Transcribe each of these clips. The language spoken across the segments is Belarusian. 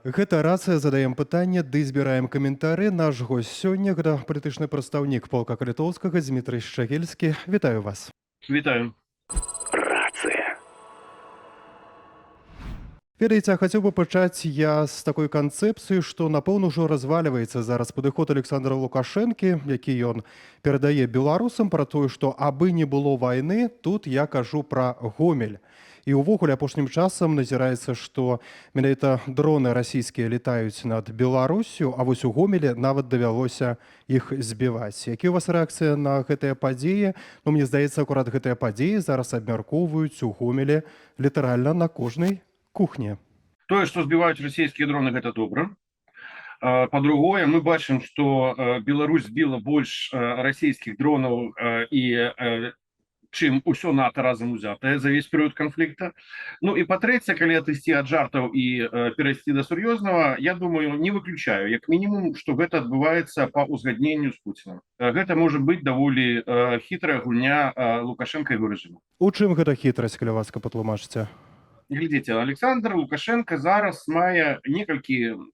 Гэта рацыя, задаем пытанне, ды збіраем каментары. Наш гость сёння гэта палітычны прадстаўнік полка Калітоўскага Дмітрый Шчагельскі. Вітаю вас. Вітаю. Рация. Ведаеце, хацеў бы пачаць я з такой канцэпцыі, што напэўна ўжо развальваецца зараз падыход Александра Лукашэнкі, які ён перадае беларусам пра тое, што абы не было вайны, тут я кажу пра Гомель. І ўвогуле апошнім часам назіраецца, што менавіта дроны расійскія летаюць над Беларусю, а вось у Гомелі нават давялося іх збіваць. Які у вас рэакцыя на гэтыя падзеі? Ну, мне здаецца, акурат гэтыя падзеі зараз абмяркоўваюць у Гомелі літаральна на кожнай кухне. Тое, што збіваюць расійскія дроны, гэта добра. Па-другое, мы бачым, што Беларусь збіла больш расійскіх дронаў чым усё НАТО разам узятае за весь перыяд канфлікта. Ну і па-трэцяе, калі адысці ад жартаў і перайсці да сур'ёзнага, я думаю, не выключаю, як мінімум, што гэта адбываецца па ўзгадненню з Пуцінам. Гэта можа быць даволі хітрая гульня Лукашэнка і яго рэжыму. У чым гэта хітрасць, калі ласка, патлумачыце? Глядзіце, Александр Лукашенко зараз мае некалькі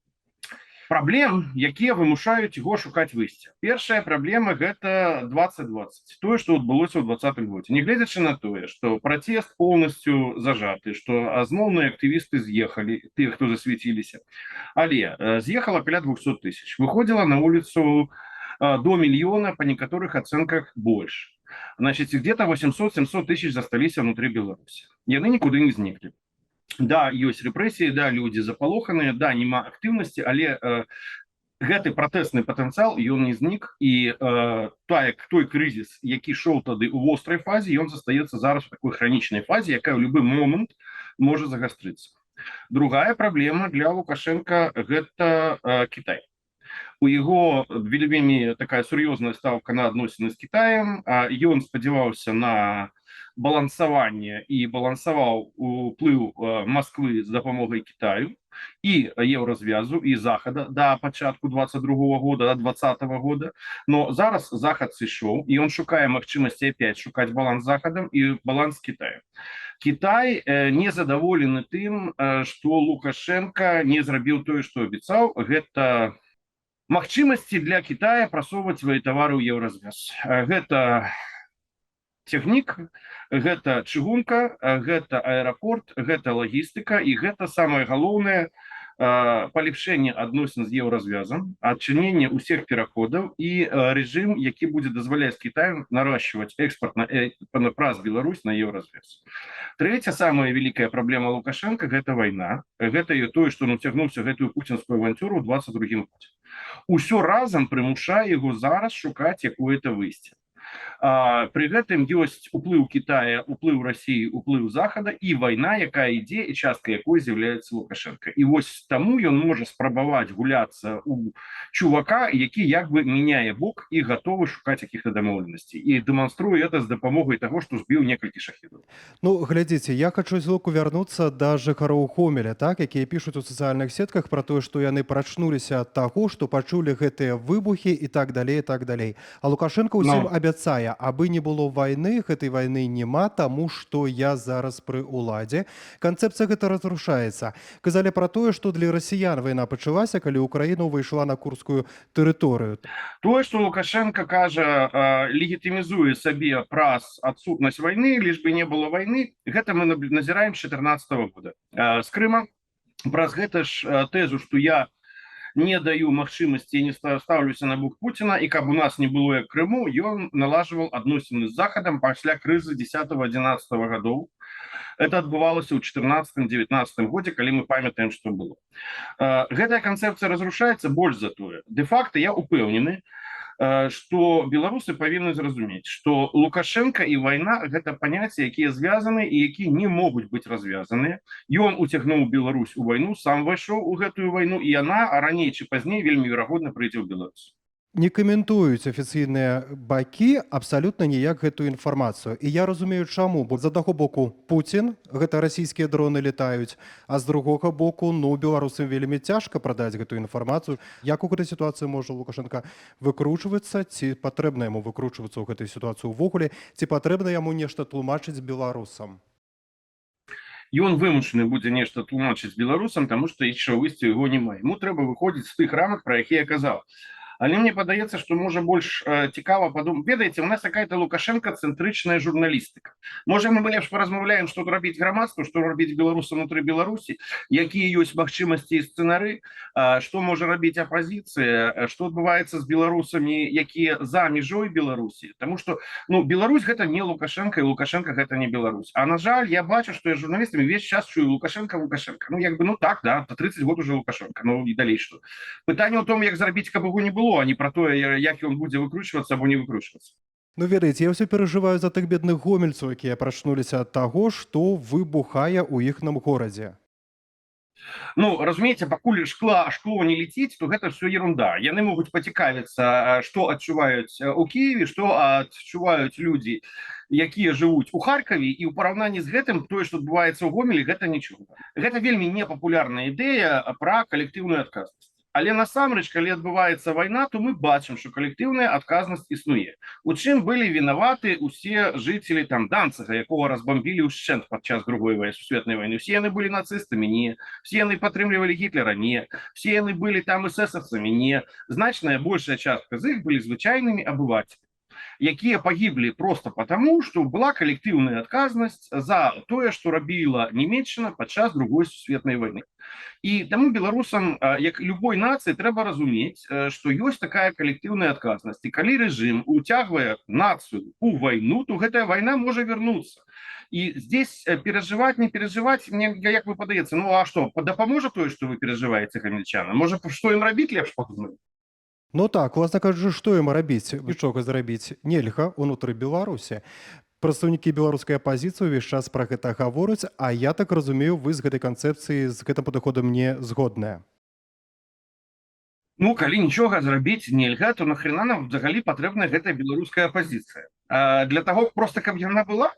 праблем, якія вымушаюць яго шукаць выйсця. Першая праблема гэта 2020. Тое, што адбылося ў 2020 годзе. Нягледзячы на тое, што пратэст поўнасцю зажаты, што азноўныя актывісты з'ехалі, тыя, хто засвяціліся. Але з'ехала каля 200 тысяч. Выходзіла на вуліцу до мільёна, па некаторых ацэнках больш. Значит, где-то 800-700 тысяч засталіся внутри Беларусі. Яны нікуды не зніклі. Да, ёсць рэпрэсіі, да, людзі запалоханыя, да, няма актыўнасці, але гэты пратэсны патэнцыял, ён не знік, і той крызіс, які шоў тады ў вострай фазе, ён застаецца зараз у такой хранічнай фазе, якая ў любы момант можа загастрыцца. Другая праблема для Лукашенка гэта Кітай. У яго вельмі такая сур'ёзная стаўка на адносіны з Кітаем, ён спадзяваўся на балансаванне і балансаваў уплыў Масквы з дапамогай Кітаю і еўразвязу, і захада да пачатку 22-го года, да 20-го года. Но зараз захад сышоў, і ён шукае магчымасці апять шукаць баланс з захадам і баланс з Кітаем. Кітай не задаволены тым, што Лукашенко не зрабіў тое, што абяцаў. Гэта магчымасці для Китая прасоўваць свае тавары ў еўразвяз. Гэта технік, гэта чыгунка, гэта аэрапорт, гэта лагістыка, і гэта самае галоўнае палепшэнне адносін з еўразвязам, адчыненне ўсіх пераходаў і рэжым, які будзе дазваляць Кітаю наращиваць экспорт праз Беларусь на еўразвяз. Трэця самая вялікая праблема Лукашенка гэта вайна. Гэта тое, што ён уцягнуўся гэтую пуцінскую авантюру ў 22-м годзе. Усё разам прымушае яго зараз шукаць якое-то выйсце. Пры гэтым ёсць уплыў Кітая, уплыў Расіі, уплыў захада і вайна, якая ідзе і частка якой з'яўляецца Лукашенко. І вось таму ён можа спрабаваць гуляцца у чувака, які як бы мяняе бок і гатовы шукаць якіх-то дамоўленасцей. І дэманструе это з дапамогай таго, што збіў некалькі шахідаў. Ну, глядзіце, я хачу злоку вярнуцца да жыхароў Гомеля, так, якія пішуць у сацыяльных сетках пра тое, што яны прачнуліся ад таго, што пачулі гэтыя выбухі і так далей, і так далей. А Лукашенко ўсім абяцае, абы не было вайны, гэтай вайны няма, таму што я зараз пры ўладзе. Канцэпцыя гэта разрушаецца. Казалі пра тое, што для расіян вайна пачалася, калі Украіна ўвайшла на курскую тэрыторыю. Тое, што Лукашенко кажа, легітымізуе сабе праз адсутнасць вайны, лишь бы не было вайны, гэта мы назіраем з 14-го года. З Крыма праз гэта ж тэзу, што я не даю магчымасці і не ставлюся на бок Пуціна, і каб у нас не было як Крыму, ён налажваў адносіны з захадам пасля крызы 10-11 гадоў. Это адбывалася ў 14-19 годзе, калі мы памятаем, што было. Гэтая канцэпцыя разрушаецца больш за тое. Дэ-факта я упэўнены, што беларусы павінны зразумець, што Лукашенко і вайна гэта паняцці, якія звязаны і якія не могуць быць развязаныя. Ён уцягнуў Беларусь у вайну, сам вайшоў у гэтую вайну, і яна раней ці пазней вельмі верагодна прыйдзе ў Беларусь. Не каментуюць афіцыйныя бакі абсалютна ніяк гэтую інфармацыю. І я разумею, чаму, бо з аднаго боку Пуцін, гэта расійскія дроны летаюць, а з другога боку, ну, беларусам вельмі цяжка прадаць гэтую інфармацыю. Як у гэтай сітуацыі можа Лукашенка выкручвацца, ці патрэбна яму выкручвацца ў гэтай сітуацыі ўвогуле, ці патрэбна яму нешта тлумачыць беларусам? ён вымушаны будзе нешта тлумачыць беларусам, таму што іншага выйсця яго няма. Яму трэба выходзіць з тых рамак, пра якія я казаў. Але мне падаецца, што можа больш цікава падумаць. Ведаеце, у нас какая-то лукашенко-цэнтрычная журналістыка. Можа, мы лепш паразмаўляем, што рабіць грамадству, што рабіць беларусам унутры Беларусі, якія ёсць магчымасці і сцэнары, што можа рабіць апазіцыя, што адбываецца з беларусамі, якія за мяжой Беларусі. Таму што Беларусь гэта не Лукашенко, і Лукашенко гэта не Беларусь. А на жаль, я бачу, што я журналістамі увесь час чую Лукашенко. Так, да, 30 год уже Лукашенко, і далей што. Пытанне ў том, як зрабіць, каб яго не было, а не про тое, як ён будзе выкручвацца або не выкручвацца. Ведаеце, я ўсё перажываю за тых бедных гомельцаў, якія прачнуліся ад таго, што выбухае ў іхным горадзе. Разумееце, пакуль шкло не летіць, то гэта все ерунда. Яны могуць пацікавіцца, што адчуваюць у Киеве, што адчуваюць людзі, якія жывуць у Харкаве, і ў параўнанні з гэтым тое, што адбываецца ў Гомелі, гэта нічога. Гэта вельмі непапулярная ідэя пра калектыўную адказнасць. Але насамрэч, калі адбываецца вайна, то мы бачым, што калектыўная адказнасць існуе. У чым былі вінаваты усе жыцелі Данцага, якога разбамбілі ўшчэнт падчас другой сусветнай вайны. Усе яны былі нацыстамі? Не. Все яны падтрымлівалі Гітлера? Не. Все яны былі эсэсаўцамі? Не. Значная большая частка з іх былі звычайнымі абывацеламі, якія пагіблі просто потому, што была калектыўная адказнасць за тое, што рабіла Нямецчына падчас другой сусветнай вайны. І таму беларусам, як любой нацыі, трэба разумець, што ёсць такая калектыўная адказнасць. І калі рэжым уцягвае нацыю у вайну, то гэтая вайна можа вярнуцца. І здесь перажываць, не перажываць, мне як вы падаецца, а што, дапаможа тое, што вы перажываеце, гамельчанам? Можа, што ім рабіць, лепш падумаць? Так, уласна кажучы, што ім рабіць? Нічога зрабіць нельга ўнутры Беларусі. Прадстаўнікі беларускай апазіцыі ўвесь час пра гэта гавораць, а я так разумею, вы з гэтай канцэпцыяй, з гэтым падыходам не згодныя. Калі нічога зрабіць нельга, то нахрена нам взагалі патрэбная гэтая беларуская апазіцыя? Для таго, проста каб яна была?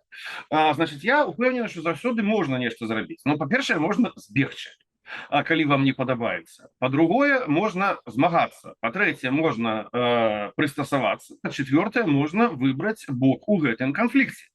Значыць, я упэўнены, што заўсёды можна нешта зрабіць. Па-першае, можна збегчы, калі вам не падабаецца. Па-другое, можна змагацца. Па-трэцяе, можна прыстасавацца. Па-чацвёртае, можна выбраць бок у гэтым канфлікце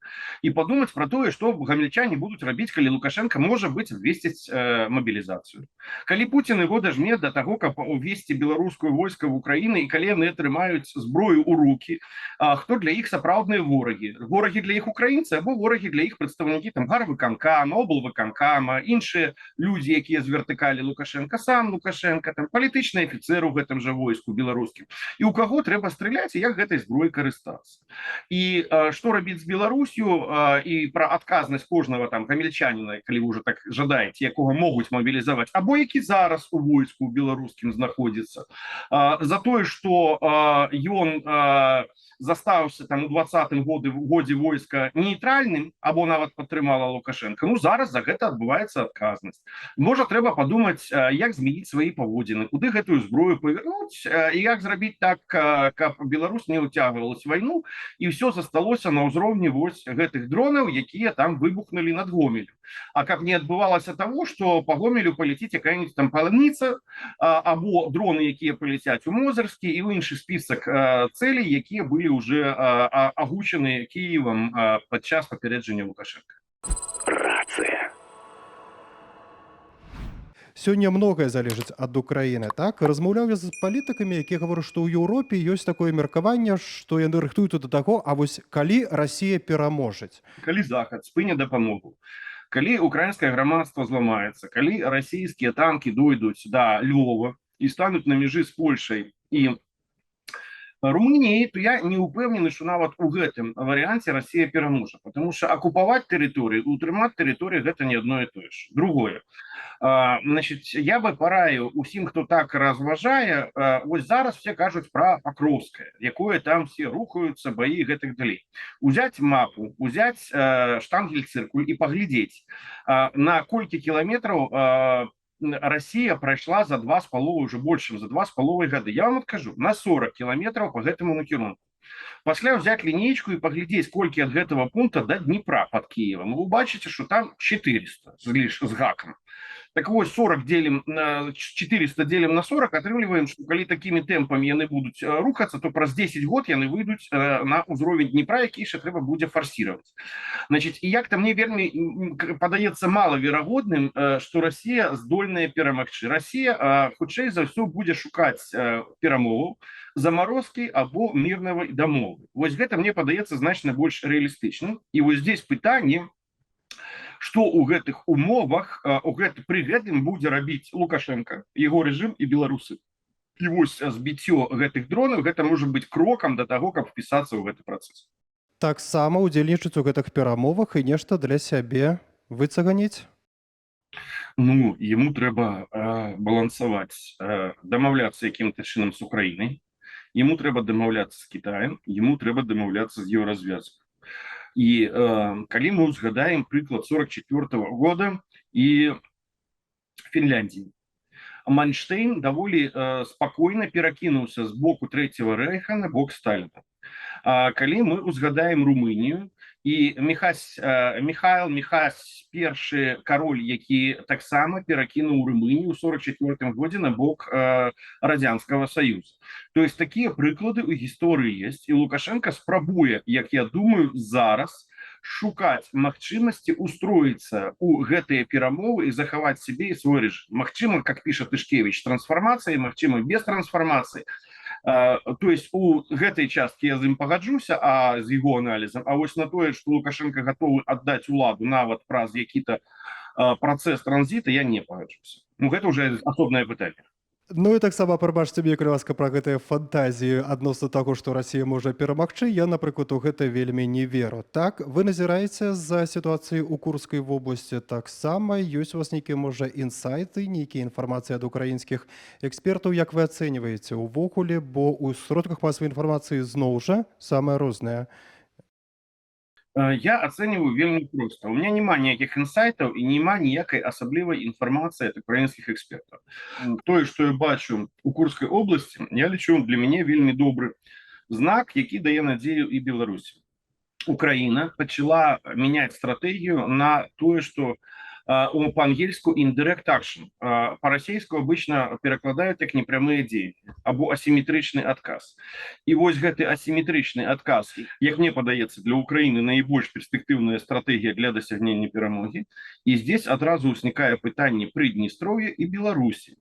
і падумаць пра тое, што гамельчане будуць рабіць, калі Лукашенко можа быць абвесціць мабілізацыю. Калі Пуцін яго дажме да таго, каб увесці беларускую войска в Украіну, і калі яны атрымаюць зброю ў рукі, хто для іх сапраўдныя ворагі? Ворагі для іх украінцы або ворагі для іх прадстаўнікі гарвыканкама, облвыканкама, іншыя людзі, якія з вертыкалі Лукашенко, сам Лукашенко, палітычны афіцэр у гэтым жа войску беларускім. І ў каго трэба страляць і як гэтай зброі карыстацца. І што рабіць з Беларусю, і пра адказнасць кожнага гамельчаніна, калі вы ўжо так жадаеце, якога могуць мабілізаваць, або які зараз у войску беларускім знаходзіцца, за тое, што ён застаўся у 20-м годзе войска нейтральным, або нават падтрымала Лукашенко. Зараз за гэта адбываецца адказнасць. Можа, трэба падумаць, як змяніць свае паводзіны, куды гэтую зброю павярнуць, і як зрабіць так, каб Беларусь не ўцягвалась вайну, і ўсё засталося на ўзроўні гэтых дронаў, якія выбухнулі над Гомелем. А каб не адбывалася таго, што па Гомелю паляціць якая-нибудь паляніца, або дроны, якія паляцяць у Мозырскі, і ў іншы спісак цэлей, якія былі ўжо агучаны Кіевам падчас папярэджання Лукашенка. Рацыя. Сёння многае залежыць ад Украіны, так? Размаўляў я з палітыкамі, якія гавораць, што ў Еўропе ёсць такое меркаванне, што яны рыхтуюцца да таго, а вось калі Расія пераможаць? Калі Захад спыне дапамогу, калі украінскае грамадства зламаецца, калі расійскія танкі дойдуць да Львова і стануць на мяжы з Польшай і Румыніяй, то я не ўпэўнены, што нават у гэтым варыянце Расія пераможа, потому што акупаваць тэрыторыю, утрымаць тэрыторыю гэта не адно і тое ж. Другое. Я бы параіў усім, хто так разважае, вось зараз все кажуць пра Пакроўскае, якое там все рухаюцца, баі і гэтак далей. Узяць мапу, узяць штангель-цыркуль і паглядзець, на колькі кіламетраў Россия прайшла за 2,5, уже больше, за 2,5 года. Я вам адкажу, на 40 километров по гэтаму накірунку. Пасля взять линейку и поглядеть, сколько от этого пункта до Днепра под Киевом. Вы бачите, что там 400 с гаком. Так вот, 40 делим на 400 делим на 40, атрымліваем, што калі такімі тэмпамі яны будуць рухацца, то праз 10 год яны выйдуць на ўзровень Дніпра, які яшчэ трэба будзе фарсіраваць. Значит, і як-то мне вельмі падаецца малаверагодным, што Расія здольная перамагчы. Расія хутчэй за ўсё будзе шукаць перамоваў, заморозкі або мірнай дамовы. Вось гэта мне падаецца значна больш рэалістычным. І вось здесь пытанне, што ў гэтых умовах пры гэтым будзе рабіць Лукашенко, яго рэжым і беларусы. І вось збіццё гэтых дронаў гэта можа быць крокам да таго, каб впісацца ў гэты працэс. Таксама ўдзельнічаць у гэтых перамовах і нешта для сябе выцаганіць. Ну, яму трэба балансаваць, дамаўляцца якім-то чынам з Украінай, яму трэба дамаўляцца з Кітаем, яму трэба дамаўляцца з еўразвязкай. І калі мы ўзгадаем прыклад 44-го года і Фінляндіі, Манштейн даволі спакойна перакінуўся з боку Трэцяга рэйха на бок Сталіна. Калі мы ўзгадаем Румынію, і Міхайл Міхась, першы кароль, які таксама перакінуў Румынію ў 44-м годзе на бок Радзянскага Саюза. То есть такія прыклады ў гісторыі ёсць, і Лукашенко спрабуе, як я думаю, зараз шукаць магчымасці устроіцца ў гэтыя перамовы і захаваць сябе і свой рэжым. Магчыма, как піша Тышкевіч, трансфармацыі, магчыма, без трансфармацыі. То есть у гэтай часткі я з ім пагаджуся, з яго аналізам, а вось на тое, што Лукашенко гатовы аддаць уладу нават праз які-то працэс транзіта, я не пагаджуся. Ну, гэта ўжо асобнае пытанне. Ну і таксама прабачце мне, калі ласка, пра гэтыя фантазіі адносно таго, што Расія можа перамагчы. Я, напрыклад, у гэта вельмі не веру. Так, вы назіраеце за сітуацыяй у Курскай вобласці таксама. Ёсць у вас нейкія, можа, інсайты, нейкія інфармацыі ад украінскіх экспертаў, як вы ацэньваеце ўвогуле, бо ў сродках масавай інфармацыі зноў жа самае рознае. Я ацэньваю вельмі проста. У меня няма ніякіх інсайтаў і няма ніякай асаблівай інфармацыі ад украінскіх экспертаў. Тое, што я бачу у Курскай обласці, я лічу, для мяне вельмі добры знак, які дае надзею і Беларусі. Украіна пачала мяняць стратэгію на тое, што по-ангельску indirect action. По-расейску обычно перакладаюць як непрямыя дзеянні або асіметрычны адказ. І вось гэты асіметрычны адказ, як мне падаецца, для Украіны найбольш перспектыўная стратэгія для дасягнення перамогі. І здесь адразу ўзнікае пытанне Прыднестров'я і Беларусі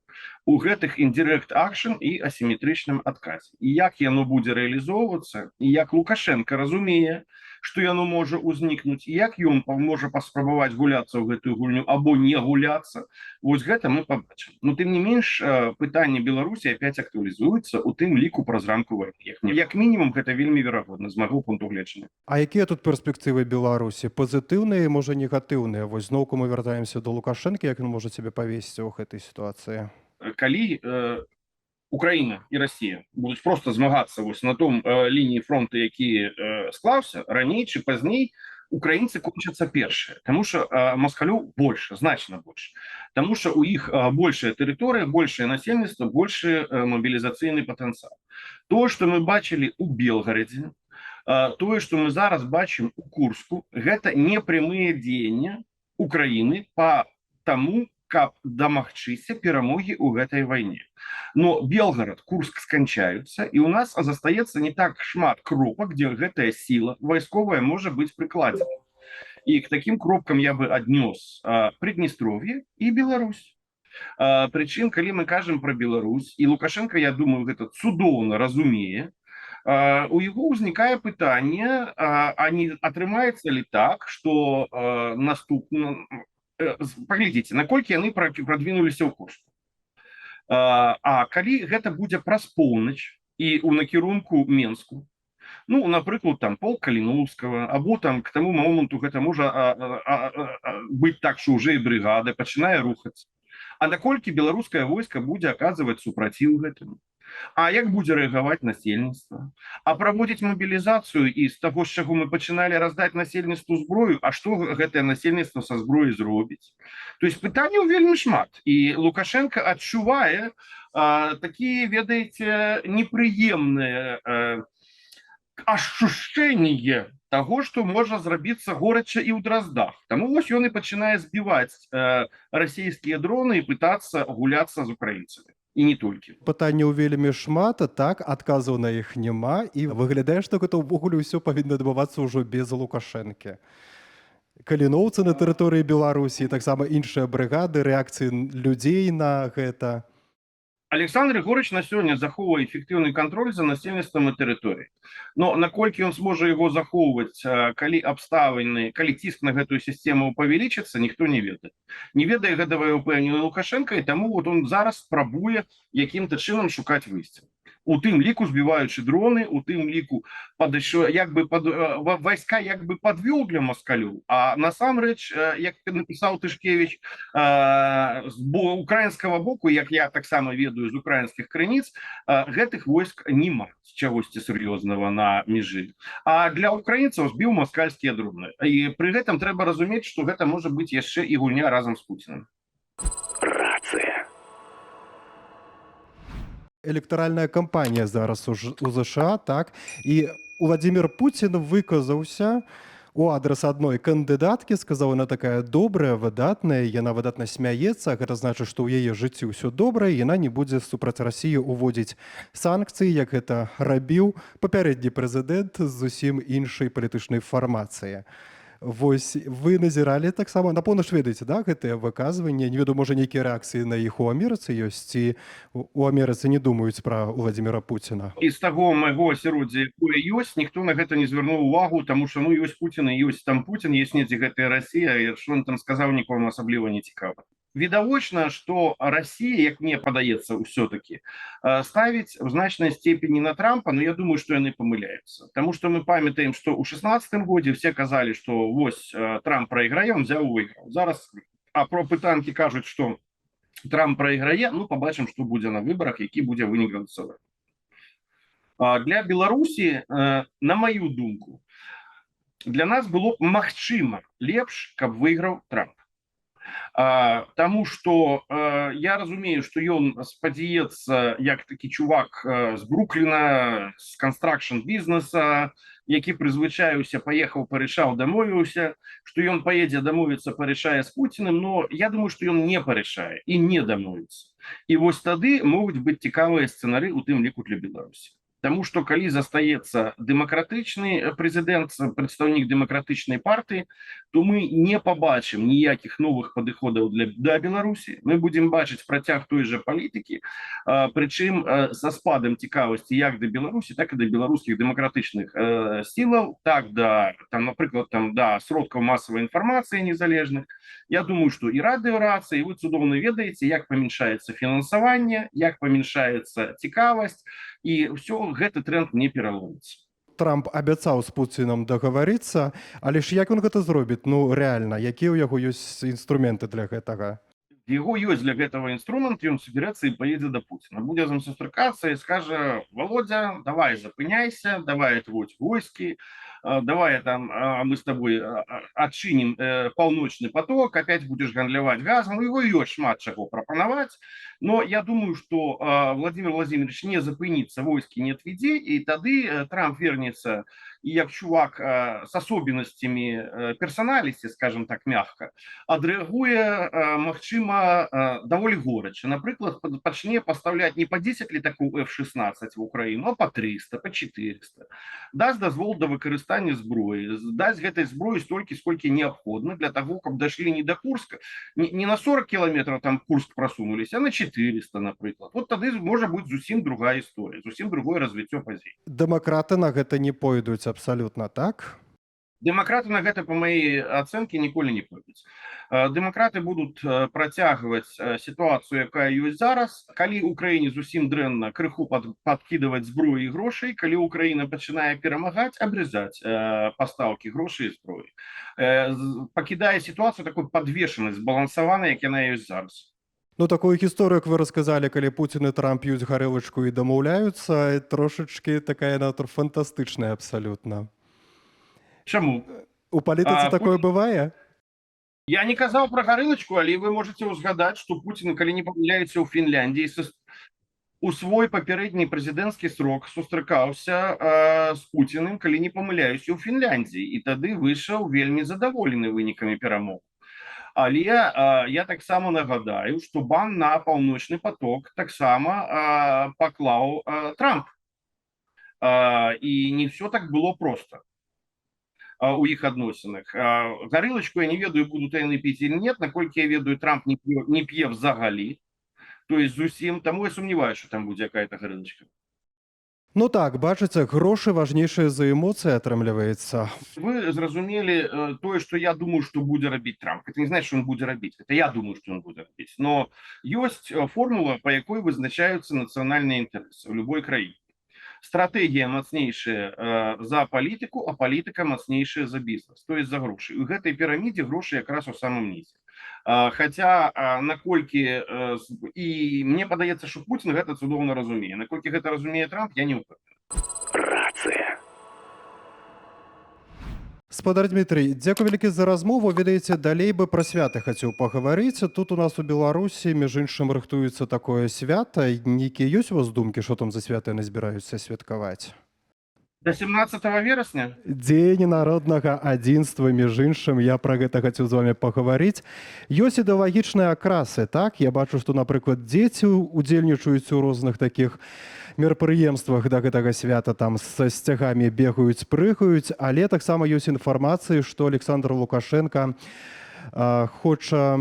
у гэтых indirect action і асіметрычным адказе. І як яно будзе рэалізоўвацца, і як Лукашенко разумее, што яно можа ўзнікнуць, і як ён можа паспрабаваць гуляцца ў гэтую гульню або не гуляцца, вось гэта мы пабачым. Но тым не менш, пытанне Беларусі опять актуалізуецца, у тым ліку праз рамку вайны. Як мінімум, гэта вельмі верагодна з майго пункту гледжання. А якія тут перспектывы Беларусі? Пазітыўныя, можа, негатыўныя? Вось зноўку мы вяртаемся до Лукашэнкі, як ён можа сябе павесці ў гэтай сітуацыі? Калі Украіна і Расія будуць проста змагацца вось на том лініі фронту, які склаўся, раней ці пазней украінцы кончацца першыя, таму што москалёў больш, значна больш. Таму што у іх большая тэрыторыя, большае насельніцтва, большы мабілізацыйны патэнцыял. Тое, што мы бачылі ў Белгарадзе, тое, што мы зараз бачым у Курску, гэта непрямыя дзеянні Украіны па таму, каб дамагчыся перамогі ў гэтай вайне. Но Белгарад, Курск сканчаюцца, і ў нас застаецца не так шмат кропак, дзе гэтая сіла вайсковая можа быць прыкладзена. І к такім кропкам я бы аднёс Прыднестров'е і Беларусь. Прычым, калі мы кажам пра Беларусь, і Лукашенко, я думаю, гэта цудоўна разумее, у яго ўзнікае пытанне, а не атрымаецца ли так, што наступна... Паглядзіце, наколькі яны прадвінуліся ў Курску. А калі гэта будзе праз поўнач і ў накірунку Менску, ну, напрыклад, там полк Каліноўскага, або там к таму моманту гэта можа быць так, што ўжо і брыгада пачынае рухацца. А наколькі беларускае войска будзе аказваць супраціў гэтаму? А як будзе рэагаваць насельніцтва? А праводзіць мабілізацыю і з таго, з чаго мы пачыналі раздаць насельніцтву зброю, а што гэтае насельніцтва са зброяй зробіць? То есть пытанняў вельмі шмат. І Лукашенко адчувае такія, ведаеце, непрыемныя Ощущение того, што можа зрабіцца горача і ў драздах. Таму вось ён і пачынае збіваць расійскія дроны і пытацца гуляцца з украінцамі. І не толькі. Пытанняў вельмі шмат, так, адказаў на іх няма, і выглядае, што гэта ўвогуле ўсё павінна адбывацца ўжо без Лукашэнкі. Каліноўцы на тэрыторыі Беларусі, таксама іншыя брыгады, рэакцыі людзей на гэта. Александр Егорович на сёння захоўвае эфектыўны кантроль за насельніцтвам і тэрыторыяй. Но наколькі ён зможа яго захоўваць, калі абставіны, калі ціск на гэтую сістэму павялічыцца, ніхто не ведае. Не ведае гэтага ўпэўнены Лукашенко, і таму вот он зараз спрабуе якім-то чынам шукаць выйсце. У тым ліку збіваючы дроны, у тым ліку вайска як бы падвёў для маскалёў, а насамрэч, як напісаў Тышкевич, з украінскага боку, як я таксама ведаю з украінскіх крыніц, гэтых войск няма чагосьці сур'ёзнага на межы. А для украінцаў збіў маскальскія дроны. І пры гэтым трэба разумець, што гэта можа быць яшчэ і гульня разам з Пуцінам. Рация. Электаральная кампанія зараз у ЗША, так, і Владзімір Пуцін выказаўся у адрас адной кандыдаткі, сказаў, яна такая добрая, выдатная, яна выдатна смяецца, гэта значыць, што ў яе жыцці ўсё добра, і яна не будзе супраць Расіі ўводзіць санкцыі, як гэта рабіў папярэдні прэзідэнт з зусім іншай палітычнай фармацыі. Вось вы назіралі таксама, напэўна ж ведаеце, да, гэтыя выказванні, не ведаю, можа нейкія рэакцыі на іх у Амерыцы ёсць, ці у Амерыцы не думаюць пра Владзіміра Пуціна? І з таго майго асяроддзя, якое ёсць, ніхто на гэта не звярнуў увагу, таму што ёсць Пуцін і ёсць там Пуцін, ёсць недзе гэтая Расія, і што ён там сказаў, нікому асабліва не цікава. Відавочна, што Расія, як мне падаецца, ўсё-такі ставіць у значнай степені на Трампа, но я думаю, што яны памыляюцца. Таму што мы памятаем, што ў 16-м годзе все казалі, што вось Трамп прайграе, он взяў выйграў. Зараз апытанкі кажуць, што Трамп прайграе, ну пабачым, што будзе на выбарах, які будзе вынік галасавання. Для Беларусі, на маю думку, для нас было магчыма лепш, каб выйграў Трамп. Таму што я разумею, што ён спадзяецца як такі чувак з Брукліна, з канстракшн бізнеса, які прызвычаіўся, паехаў, парышаў, дамовіўся, што ён паедзе дамовіцца, парышае з Пуціним, но я думаю, што ён не парышае і не дамовіцца. І вось тады могуць быць цікавыя сцэнары у тым ліку для Беларусі. Таму што калі застаецца дэмакратычны прэзідэнт, прадстаўнік дэмакратычнай партыі, то мы не пабачым ніякіх новых падыходаў да Беларусі. Мы будзем бачыць працяг той жа палітыкі, прычым са спадам цікавасці як да Беларусі, так і да беларускіх дэмакратычных сілаў, так да, напрыклад, да сродкаў масавай інфармацыі незалежных. Я думаю, што і радыёрацыя, і вы цудоўна ведаеце, як памяншаецца фінансаванне, як памяншаецца цікавасць, і ўсё гэты тренд не пераломіцца. Трамп абяцаў з Пуцінам дагаварыцца, але ж як ён гэта зробіць? Ну, рэальна, якія ў яго ёсць інструменты для гэтага? Яго ёсць для гэтага інструмент, ён соберэцца і паедзе да Пуціна. Будзе з ім сустракацца і скажа: Володя, давай запыняйся, давай отводь войски, давай там мы с тобой отчиним полночный поток, опять будешь гандляваць газом. Его ёсць шмат чаго прапанаваць, но я думаю, что Владимир Владимирович не запыніцца, войски не отведзе, і тады Трамп вернется и як чувак с особенностями персоналисти, скажем так мягко, адрэагуе, магчыма, даволі горача. Напрыклад, пачне пастаўляць не по 10 літакоў F-16 в Украіну, а по 300, по 400. Даст дазвол да выкарыстання зброі, дасць гэтай зброі столькі, сколькі неабходна для того, каб дайшлі не до Курска, не на 40 кілометраў там Курск просунулись, а на 400, напрыклад. Вот тады можа быць зусім другая історыя, зусім другое развіццё падзей. Дэмакраты на гэта не пойдуць абсалютна, так? Дэмакраты на гэта, па маёй ацэнкі, ніколі не пойдуць. Дэмакраты будуць працягваць сітуацыю, якая ёсць зараз. Калі Украіне зусім дрэнна, крыху падкідаваць зброі і грошай, калі Украіна пачынае перамагаць, абрызаць пастаўкі грошай і зброі. Пакідае сітуацыю такой падвешанай, збалансаванай, як яна ёсць зараз. Ну, такую гісторыю, як вы расказалі, калі Пуцін і Трамп п'юць гарэлачку і дамаўляюцца, трошачкі такая фантастычная абсалютна. Чаму? У палітыцы такое бывае? Я не казаў пра гарэлачку, але вы можаце ўзгадаць, што Пуцін, калі не памыляецца, у Фінляндіі у свой папярэдні прэзідэнцкі срок сустракаўся з Пуціным, калі не памыляюся, у Фінляндіі, і тады выйшаў вельмі задаволены вынікамі перамоў. Але я таксама нагадаю, што бан на паўночны поток таксама паклаў Трамп. І не все так было проста у іх адносінах. Гарэлачку я не ведаю, будуць яны піць или нет, наколькі я ведаю, Трамп не п'е взагалі, то есть зусім, таму я сумняваюся, што там будзе якая-то гарэлачка. Ну так, бачыце, грошы важнейшыя за эмоцыі атрымліваецца. Вы зразумелі тое, што я думаю, што будзе рабіць Трамп. Это не значит, што ён будзе рабіць. Это я думаю, што ён будзе рабіць. Но ёсць формула, па якой вызначаюцца нацыянальныя інтарэсы ў любой краіне. Стратегія мацнейшая за палітыку, а палітыка мацнейшая за бізнес, то есть за грошы. У гэтай пірамідзе грошы якраз у самым нізе. Хаця наколькі, і мне падаецца, што Пуцін гэта цудоўна разумее. Наколькі гэта разумее Трамп, я не ўпэўнены. Рацыя. Спадар Дмітрый, дзякуй вялікі за размову. Ведаеце, далей бы пра святы хацеў пагаварыць. Тут у нас у Беларусі, між іншым, рыхтуецца такое свята. Нейкія ёсць у вас думкі, што там за святы яны збіраюцца святкаваць? До 17 верасня? Дзень народнага адзінства, між іншым, я пра гэта хацеў з вами пагаварыць. Ёсць ідэалагічныя акрасы, так? Я бачу, што, напрыклад, дзеці удзельнічаюць у розных такіх мерапрыемствах да гэтага свята, там са сцягамі бегаюць, прыгаюць, але таксама ёсць інфармацыі, што Александр Лукашенко хоча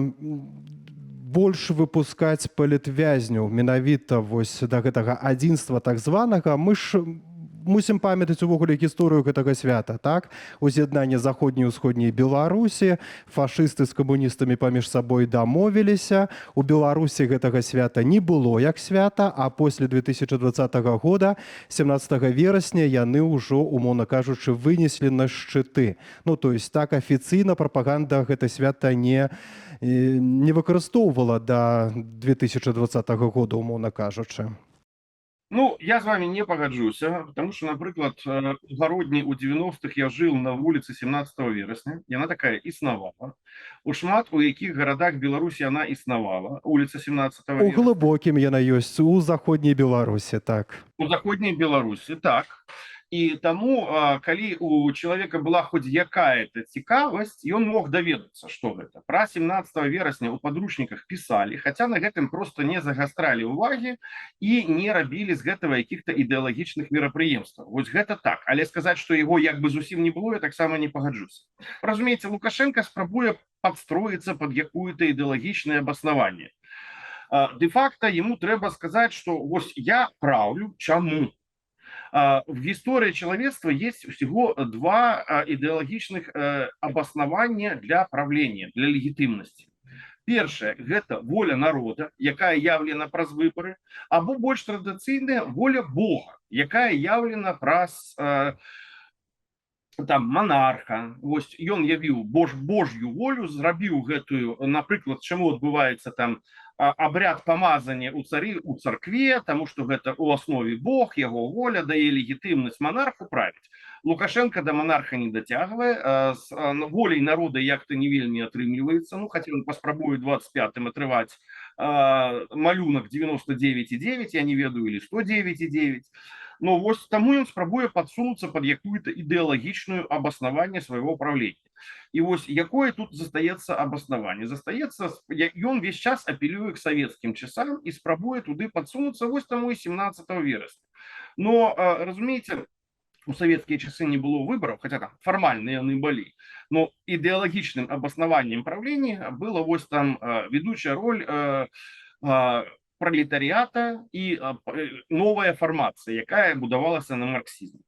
больш выпускаць палітвязняў менавіта вось да гэтага адзінства так званага. Мы ж мусім памятаць увогуле гісторыю гэтага свята, так? Уз'яднанне заходняй і ўсходняй Беларусі, фашысты з камуністамі паміж сабой дамовіліся. У Беларусі гэтага свята не было як свята, а после 2020 года, 17 верасня, яны ўжо, умоўна кажучы, вынеслі на шчыты. Ну, то есть так афіцыйна прапаганда гэта свята не выкарыстоўвала да 2020 года, умоўна кажучы. Ну, я з вами не пагаджуся, потому что, напрыклад, у гародні ў 90-х я жыў на вуліцы 17 верасня, яна такая існавала. У якіх гарадах Беларусі яна існавала, вуліца 17 У верасня. глыбокім яна ёсць, у заходняй Беларусі, так. У заходняй Беларусі, так. І таму, калі у чалавека была хоць якая-то цікавасць, ён мог даведацца, што гэта. Пра 17 верасня ў падручніках пісалі, хаця на гэтым проста не загастралі ўвагі і не рабілі з гэтага якіх-то ідэалагічных мерапрыемстваў. Вось гэта так. Але сказаць, што яго як бы зусім не было, я таксама не пагаджуся. Разумееце, Лукашенко спрабуе падстроіцца пад якое-то ідэалагічнае абаснаванне. Дэ-факта яму трэба сказаць, што вось я праўлю, чаму? В истории человечества есть всего два идеологичных обоснования для правления, для легитимности. Первое – это воля народа, якая явлена праз выборы, або больш традыцыйная воля Бога, якая явлена праз там монарха. Вось ён явіў Божью волю, зрабіў гэтую, напрыклад, чаму адбываецца там абряд памазання у царкве, таму што гэта ў аснове Бог, яго воля дае легітымнасць монарху правіць. Лукашенко да монарха не дацягвае, з воляй народа як-то не вельмі атрымліваецца, ну, хаця ён паспрабуе 25-м атрываць малюнак 99,9, я не ведаю, или 109,9. Но вось таму ён спрабуе падсунуцца пад якую-то ідэалагічную абаснаванне свайго правлення. І вось якое тут застаецца абаснаванне? Застаецца, ён весь час апелюе к савецкім часам і спрабуе туды падсунуцца, вось таму і 17 верасня. Но, разумееце, у савецкія часы не было выбораў, хаця там фармальна яны былі, но ідэалагічным абаснаваннем правлення была вось там ведучая роль пролетариата и новая формация, якая будавалася на марксизме.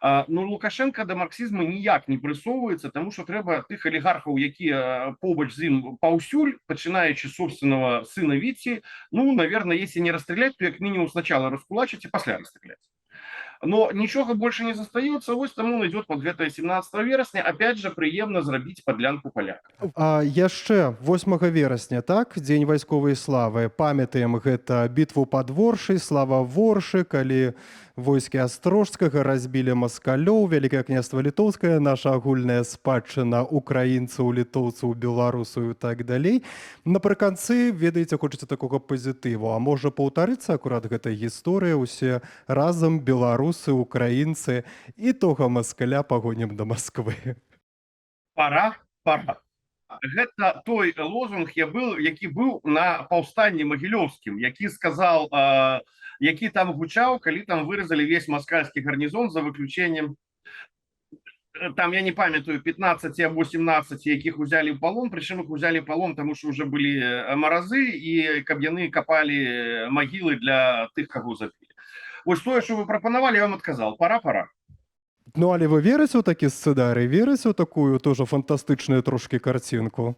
Но Лукашенко до марксизма ніяк не прысоўваецца, тому что трэба тых олігархаў, якія побач з ім паўсюль, пачынаючы собственного сына Віці, ну, наверное, если не расстрелять, то як минимум сначала раскулачить и после расстрелять. Но ничего больше не застаецца, вось таму он идет под гэтае 17 верасня, опять же, прыемна зрабіць падлянку паляка. Яшчэ 8 верасня, так, дзень вайсковай славы. Памятаем гэта бітву пад Воршай, слава Воршы, калі войскі Астрожскага разбілі маскалёў, Вялікае княства літоўскае, наша агульная спадчына украінцаў, літоўцаў, беларусаў і так далей. Напрыканцы, ведаеце, хочаце такога пазітыву, а можа паўтарыцца акурат гэта гісторыя, усе разам беларусы, украінцы і тога маскаля пагонім да Масквы. Пора. Гэта той лозунг, які быў на паўстанні магілёўскім, які сказаў, які там гучаў, калі там выразалі весь маскальскі гарнізон за выключеннем, там, я не памятаю, 15 або 17, якіх узялі ў палон, прычым іх узялі ў палон, таму што ўжо былі маразы, і каб яны капалі магілы для тых, каго забілі. Вось тое, што вы прапанавалі, я вам адказаў, пора. Ну, але вы верыце ў такі сцэнарый, верыце ў такую тоже фантастычную трошкі карцінку?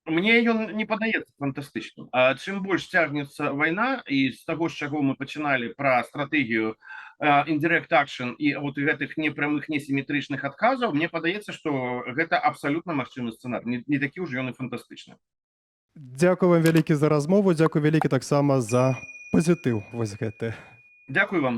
Мне ён не падаецца фантастычным. Чым больш цягнецца вайна, і з таго, з чаго мы пачыналі пра стратэгію indirect action і вот гэтых непрямых, несіметрычных адказаў, мне падаецца, што гэта абсалютна магчымы сцэнарый. Не такі ўжо ён і фантастычны. Дзякую вам вялікі за размову, дзякую вялікі таксама за пазітыў вось гэты. Дзякую вам.